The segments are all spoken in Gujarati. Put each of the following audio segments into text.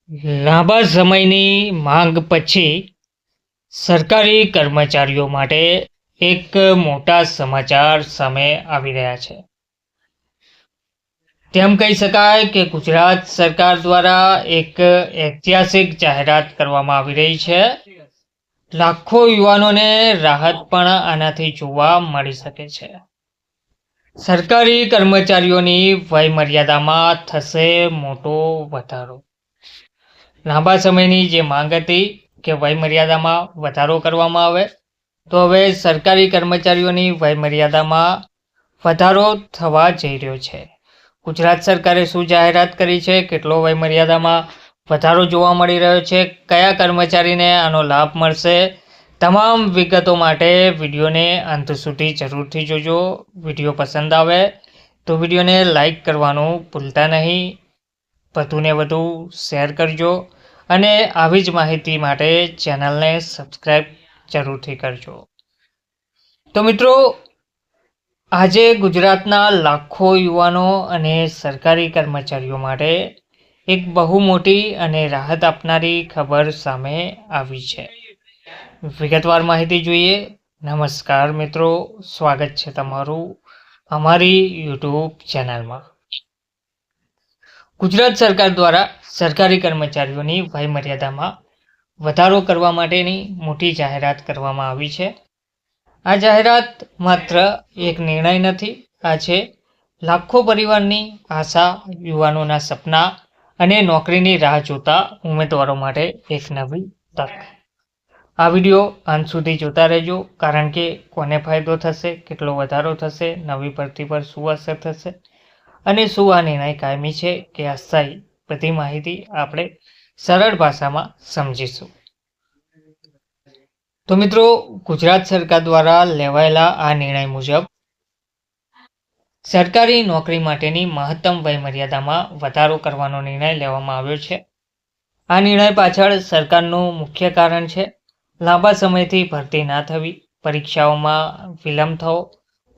લાંબા સમયની માંગ પછી સરકારી કર્મચારીઓ માટે એક મોટા સમાચાર સામે આવી રહ્યા છે. તેમ કહી શકાય કે ગુજરાત સરકાર દ્વારા એક ઐતિહાસિક જાહેરાત કરવામાં આવી રહી છે. લાખો યુવાનોને રાહત પણ આનાથી જોવા મળી શકે છે. સરકારી કર્મચારીઓની વય મર્યાદામાં થશે મોટો વધારો. લાંબા સમયની જે માંગ હતી કે વય મર્યાદામાં વધારો કરવામાં આવે, તો હવે સરકારી કર્મચારીઓની વય મર્યાદામાં વધારો થવા જઈ રહ્યો છે. ગુજરાત સરકારે શું જાહેરાત કરી છે, કેટલો વય મર્યાદામાં વધારો જોવા મળી રહ્યો છે, કયા કર્મચારીને આનો લાભ મળશે, તમામ વિગતો માટે વિડીયોને અંત સુધી જરૂરથી જોજો. વિડીયો પસંદ આવે તો વિડીયોને લાઈક કરવાનું ભૂલતા નહીં, વધુને વધુ શેર કરજો અને આવી જ માહિતી માટે ચેનલને સબસ્ક્રાઈબ જરૂરથી કરજો. તો મિત્રો, આજે ગુજરાતના લાખો યુવાનો અને સરકારી કર્મચારીઓ માટે એક બહુ મોટી અને રાહત આપનારી ખબર સામે આવી છે. વિગતવાર માહિતી જોઈએ. નમસ્કાર મિત્રો, સ્વાગત છે તમારું અમારી યુટ્યુબ ચેનલમાં. ગુજરાત સરકાર દ્વારા સરકારી કર્મચારીઓની વય મર્યાદામાં વધારો કરવા માટેની મોટી જાહેરાત કરવામાં આવી છે. આ જાહેરાત માત્ર એક નિર્ણય નથી, આ છે લાખો પરિવારની આશા, યુવાનોના સપના અને નોકરીની રાહ જોતા ઉમેદવારો માટે એક નવી તક. આ વિડીયો અંત સુધી જોતા રહેજો, કારણ કે કોને ફાયદો થશે, કેટલો વધારો થશે, નવી ભરતી પર શું અસર થશે અને શું આ નિર્ણય કાયમી છે કે અસ્થાયી, બધી માહિતી આપણે સરળ ભાષામાં સમજીશું. તો મિત્રો, ગુજરાત સરકાર દ્વારા લેવાયેલા આ નિર્ણય મુજબ સરકારી નોકરી માટેની મહત્તમ વય મર્યાદામાં વધારો કરવાનો નિર્ણય લેવામાં આવ્યો છે. આ નિર્ણય પાછળ સરકારનું મુખ્ય કારણ છે લાંબા સમયથી ભરતી ના થવી, પરીક્ષાઓમાં વિલંબ થવો,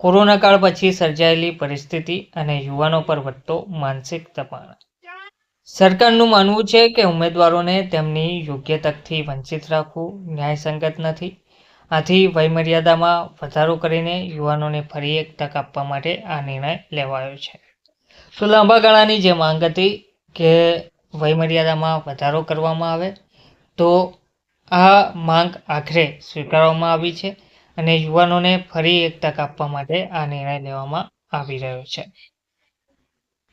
કોરોના કાળ પછી સર્જાયેલી પરિસ્થિતિ અને યુવાનો પર વધતો માનસિક દબાણ. સરકારનું માનવું છે કે ઉમેદવારોને તેમની યોગ્ય તકથી વંચિત રાખવું ન્યાયસંગત નથી. આથી વયમર્યાદામાં વધારો કરીને યુવાનોને ફરી એક તક આપવા માટે આ નિર્ણય લેવાયો છે. તો લાંબા ગાળાની જે માંગ હતી કે વયમર્યાદામાં વધારો કરવામાં આવે, તો આ માંગ આખરે સ્વીકારવામાં આવી છે અને યુવાનોને ફરી એક તક આપવા માટે આ નિર્ણય લેવામાં આવી રહ્યો છે.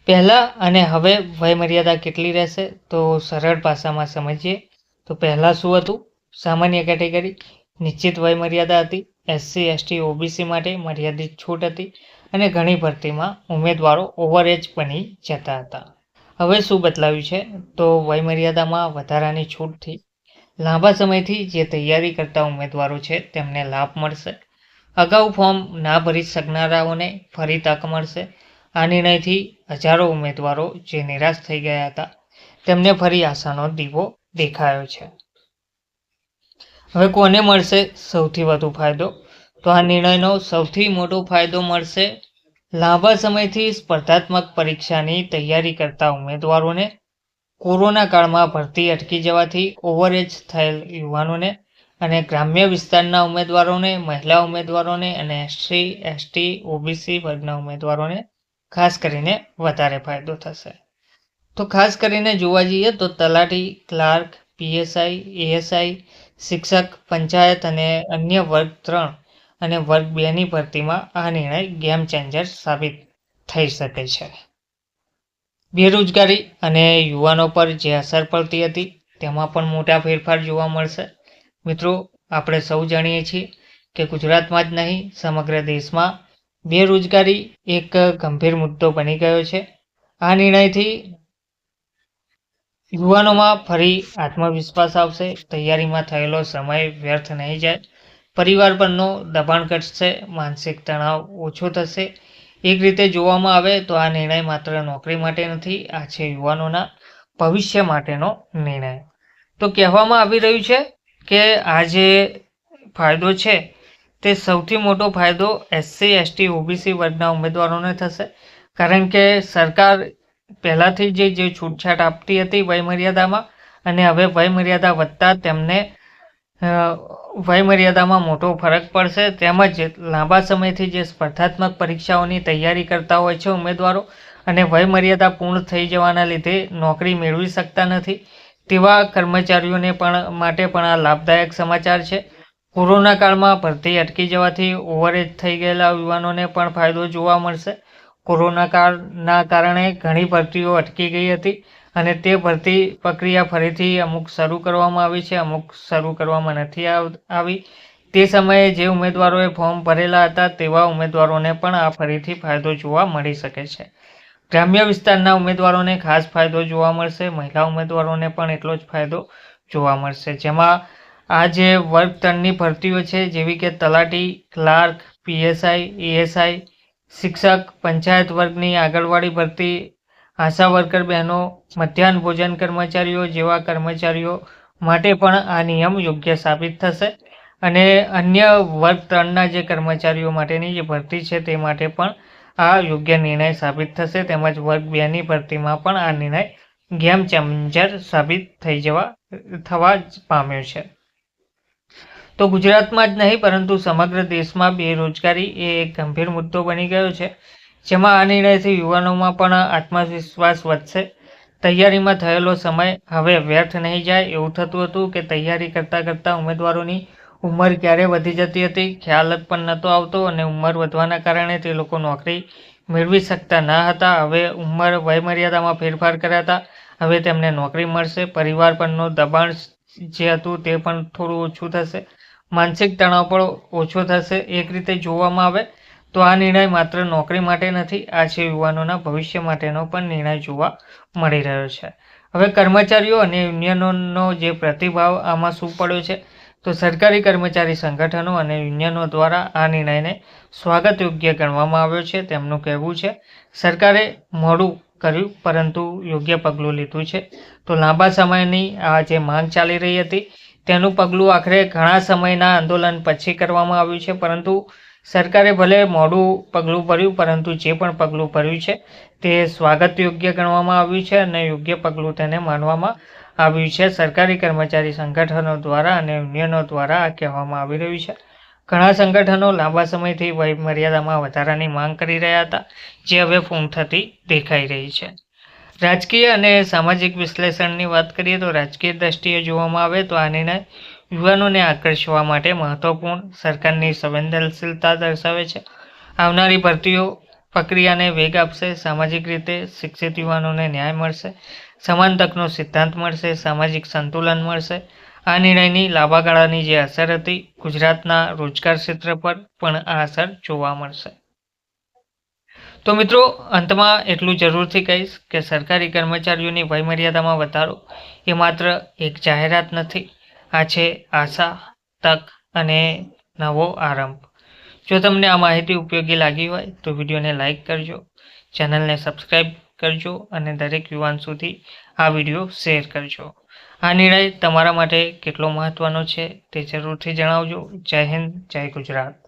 પહેલાં અને હવે વયમર્યાદા કેટલી રહેશે, તો સરળ ભાષામાં સમજીએ તો પહેલાં શું હતું. સામાન્ય કેટેગરી નિશ્ચિત વયમર્યાદા હતી. SC, ST, OBC માટે મર્યાદિત છૂટ હતી અને ઘણી ભરતીમાં ઉમેદવારો ઓવરએજ બની જતા હતા. હવે શું બદલાવ્યું છે, તો વયમર્યાદામાં વધારાની છૂટથી લાંબા સમયથી જે તૈયારી કરતા ઉમેદવારો છે તેમને લાભ મળશે. અગાઉ ફોર્મ ના ભરી શકનારાઓને ફરી તક મળશે. આ નિર્ણયથી હજારો ઉમેદવારો જે નિરાશ થઈ ગયા હતા તેમને ફરી આશાનો દીવો દેખાયો છે. હવે કોને મળશે સૌથી વધુ ફાયદો, તો આ નિર્ણયનો સૌથી મોટો ફાયદો મળશે લાંબા સમયથી સ્પર્ધાત્મક પરીક્ષાની તૈયારી કરતા ઉમેદવારોને. કોરોના કાળમાં ભરતી અટકી જવાથી ઓવરએજ થયેલ યુવાનોને અને ગ્રામ્ય વિસ્તારના ઉમેદવારોને, મહિલા ઉમેદવારોને અને SC, ST, OBC વર્ગના ઉમેદવારોને ખાસ કરીને વધારે ફાયદો થશે. તો ખાસ કરીને જોવા જઈએ તો તલાટી, ક્લાર્ક, PSI, ASI, શિક્ષક, પંચાયત અને અન્ય વર્ગ 3 અને વર્ગ 2ની ભરતીમાં આ નિર્ણય ગેમ ચેન્જર સાબિત થઈ શકે છે. બેરોજગારી અને યુવાનો પર જે અસર પડતી હતી તેમાં પણ મોટા ફેરફાર જોવા મળશે. મિત્રો, આપણે સૌ જાણીએ છીએ કે ગુજરાતમાં જ નહીં, સમગ્ર દેશમાં બેરોજગારી એક ગંભીર મુદ્દો બની ગયો છે. આ નિર્ણયથી યુવાનોમાં ફરી આત્મવિશ્વાસ આવશે, તૈયારીમાં થયેલો સમય વ્યર્થ નહીં જાય, પરિવાર પરનો દબાણ ઘટશે, માનસિક તણાવ ઓછો થશે. એક રીતે જોવામાં આવે તો આ નિર્ણય માત્ર નોકરી માટે નથી, આ છે યુવાનોના ભવિષ્ય માટેનો નિર્ણય. તો કહેવામાં આવી રહ્યું છે કે આ જે ફાયદો છે તે સૌથી મોટો ફાયદો SC, ST, OBC વર્ગના ઉમેદવારોને થશે, કારણ કે સરકાર પહેલાંથી જે છૂટછાટ આપતી હતી વયમર્યાદામાં, અને હવે વયમર્યાદા વધતા તેમને વયમર્યાદામાં મોટો ફરક પડશે. તેમજ લાંબા સમયથી જે સ્પર્ધાત્મક પરીક્ષાઓની તૈયારી કરતા હોય છે ઉમેદવારો અને વયમર્યાદા પૂર્ણ થઈ જવાના લીધે નોકરી મેળવી શકતા નથી તેવા કર્મચારીઓને પણ માટે પણ આ લાભદાયક સમાચાર છે. કોરોના કાળમાં ભરતી અટકી જવાથી ઓવરએજ થઈ ગયેલા યુવાનોને પણ ફાયદો જોવા મળશે. કોરોના કાળના કારણે ઘણી ભરતીઓ અટકી ગઈ હતી અને તે ભરતી પ્રક્રિયા ફરીથી અમુક શરૂ કરવામાં આવી છે, અમુક શરૂ કરવામાં નથી આવી. તે સમયે જે ઉમેદવારોએ ફોર્મ ભરેલા હતા તેવા ઉમેદવારોને પણ આ ફરીથી ફાયદો જોવા મળી શકે છે. ગ્રામ્ય વિસ્તારના ઉમેદવારોને ખાસ ફાયદો જોવા મળશે. મહિલા ઉમેદવારોને પણ એટલો જ ફાયદો જોવા મળશે. જેમાં આ જે વર્ગ 3ની ભરતીઓ છે જેવી કે તલાટી, ક્લાર્ક, પીએસઆઈ, એએસઆઈ, શિક્ષક, પંચાયત વર્ગની આંગણવાડી ભરતી, આશા વર્કર બહેનો, મધ્યાહન ભોજન કર્મચારીઓ જેવા કર્મચારીઓ માટે પણ આ નિયમ યોગ્ય સાબિત થશે અને અન્ય વર્ગ 3ના જે કર્મચારીઓ માટેની જે ભરતી છે તે માટે પણ આ યોગ્ય નિર્ણય સાબિત થશે. તેમજ વર્ગ 2ની ભરતીમાં પણ આ નિર્ણય ગેમ ચેન્જર સાબિત થવા જ પામ્યો છે. તો ગુજરાતમાં જ નહીં પરંતુ સમગ્ર દેશમાં બેરોજગારી એ એક ગંભીર મુદ્દો બની ગયો છે. જેમાં આ નિર્ણયથી યુવાનોમાં પણ આત્મવિશ્વાસ વધશે. તૈયારીમાં થયેલો સમય હવે વ્યર્થ નહીં જાય એવું થતું હતું કે તૈયારી કરતાં ઉમેદવારોની ઉંમર ક્યારે વધી જતી હતી ખ્યાલ જ પણ નહોતો આવતો અને ઉંમર વધવાના કારણે તે લોકો નોકરી મેળવી શકતા ન હતા. હવે વયમર્યાદામાં ફેરફાર કર્યા હતા. હવે તેમને નોકરી મળશે. પરિવાર પરનો દબાણ જે હતું તે પણ થોડું ઓછું થશે. માનસિક તણાવ પણ ઓછો થશે. એક રીતે જોવામાં આવે તો આ નિર્ણય માત્ર નોકરી માટે નથી, આ છે યુવાનોના ભવિષ્ય માટેનો પણ નિર્ણય જોવા મળી રહ્યો છે. હવે કર્મચારીઓ અને યુનિયનોનો જે પ્રતિભાવ આમાં શું પડ્યો છે તો સરકારી કર્મચારી સંગઠનો અને યુનિયનો દ્વારા આ નિર્ણયને સ્વાગત યોગ્ય ગણવામાં આવ્યો છે. તેમનું કહેવું છે સરકારે મોડું કર્યું પરંતુ યોગ્ય પગલું લીધું છે. તો લાંબા સમયની આ જે માંગ ચાલી રહી હતી તેનું પગલું આખરે ઘણા સમયના આંદોલન પછી કરવામાં આવ્યું છે. પરંતુ સરકારે ભલે મોડું પગલું ભર્યું પરંતુ જે પણ પગલું ભર્યું છે તે સ્વાગત યોગ્ય ગણવામાં આવ્યું છે અને યોગ્ય પગલું તેને માનવામાં આવ્યું છે. સરકારી કર્મચારી સંગઠનો દ્વારા અને યુનિયનો દ્વારા આ કહેવામાં આવી રહ્યું છે. ઘણા સંગઠનો લાંબા સમયથી વયમર્યાદામાં વધારાની માંગ કરી રહ્યા હતા જે હવે પૂર્ણ થતી દેખાઈ રહી છે. રાજકીય અને સામાજિક વિશ્લેષણની વાત કરીએ તો રાજકીય દ્રષ્ટિએ જોવામાં આવે તો આ નિર્ણય યુવાનોને આકર્ષવા માટે મહત્વપૂર્ણ સરકારની સંવેદનશીલતા દર્શાવે છે. આવનારી ભરતીઓ પ્રક્રિયાને વેગ આપશે. સામાજિક રીતે શિક્ષિત યુવાનોને ન્યાય મળશે. સમાન તકનો સિદ્ધાંત મળશે. સામાજિક સંતુલન મળશે. આ નિર્ણયની લાંબા ગાળાની જે અસર હતી ગુજરાતના રોજગાર ક્ષેત્ર પર પણ આ અસર જોવા મળશે. તો મિત્રો અંતમાં એટલું જરૂરથી કહીશ કે સરકારી કર્મચારીઓની વયમર્યાદામાં વધારો એ માત્ર એક જાહેરાત નથી, આ છે આશા, તક અને નવો આરંભ. જો તમને આ માહિતી ઉપયોગી લાગી હોય તો વિડીયોને લાઇક કરજો, ચેનલને સબસ્ક્રાઈબ કરજો અને દરેક યુવાન સુધી આ વિડીયો શેર કરજો. આ નિર્ણય તમારા માટે કેટલો મહત્વનો છે તે જરૂરથી જણાવજો. જય હિન્દ, જય ગુજરાત.